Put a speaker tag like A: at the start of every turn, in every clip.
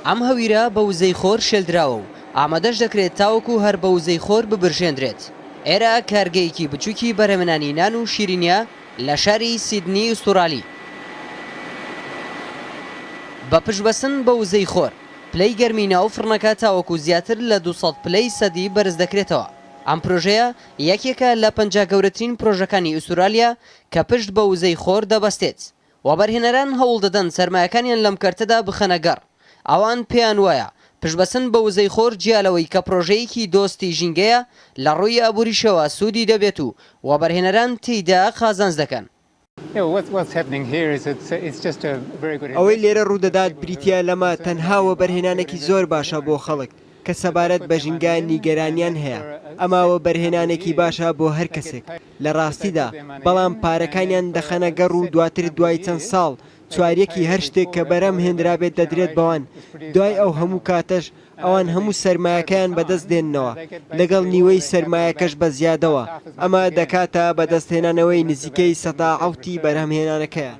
A: ئەم هەویرە بە وزەی خۆر شێلدراوە و ئامادەش دەکرێت تاوەکو هەر بە وزەی خۆر ببرژێندرێت. ئێرە کارگەیەکی بچووکی بەرهەمهێنانی نان و شیرینیە لە شاری سیدنی ئوستورالی. بە پشتبەستن بە وزەی خۆر پلەی گەرمی ناو فڕنەکە تاوەکو زیاتر لە 200 پلەی سەدی بەرز دەکرێتەوە. ئەم پرۆژەیە یەکێکە لە 50 گەورەترین پرۆژەکانی ئوسترالیا کە پشت بە وزەی خۆر دەبەستێت. وەبەرهێنەران هەوڵ دەدەن سەرمایەکانیان لەم کەرتەدا بخەنە گەڕ. ئەوان پێیان وایە پشتبەستن بە وزەی خۆر جیالەوەی کە پرۆژەیەکی دۆستی ژینگەیە لە ڕووی ئابووریشەوە سوودی دەبێت و وەبەرهێنەران تێیدا قازانج دەکەن.
B: ئەوەی لێرە ڕوودەدات بریتە لەمە تەنها وەبەرهێنانێکی زۆر باشە بۆ خەڵک کە سەبارەت بە ژینگە نیگەرانیان هەیە. ئەماوە بەرهێنانێکی باشە بۆ هەر کەسێک لە ڕاستیدا، بەڵام پارەکانیان دەخەنە گەڕ و دواتر دوای چەند ساڵ چوارەکی هەر شتێک کە بەرەم هێنرابێت دەدرێت بەوان. دوای ئەو هەموو کاتەش ئەوان هەموو سەرمایەکەیان بەدەست دێننەوە لەگەڵ نیوەی سەرمایەکەش بە زیادەوە. ئەمە دەکاتە بەدەستهێنانەوەی نزیکەی 100% بەرهەمهێنانەکەیە.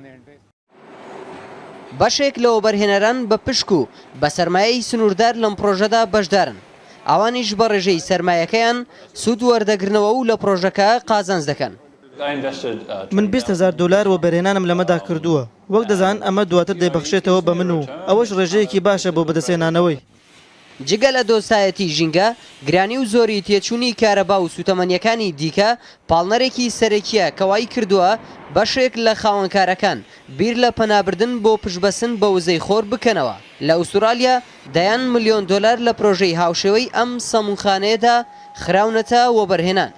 A: بەشێک لە وەبەرهێنەران بە پشک و بە سەرمایەی سنووردار لەم پرۆژەدا بەشدارن. ئەوانیش بە ڕێژەی سەرمایەکەیان سوود وەردەگرنەوە و لە پرۆژەکە قازانج دەکەن.
C: من 20,000 دلار وەبەرهێنانم لەمەدا کردووە. وەک دەزان ئەمە دواتر دەیبەخشێتەوە بە من و ئەوەش ڕێژەیەکی باشە بۆ بەدەستهێنانەوەی.
A: جگە لە دۆستایەتی ژینگە، گرانی و زۆری تێچوونی کارەبا و سوتەمەنیەکانی دیکە پاڵنەرێکی سەرەکیە کەوای کردووە بەشێک لە خاوەنکارەکان بیر لە پەنابردن بۆ پشتبەستن بە وزەی خۆر بکەنەوە. لە ئوسترالیا دەیان $1,000,000 لە پرۆژەی هاوشێوەی ئەم سەمونخانەیەدا خراونەتە وەبەرهێنان.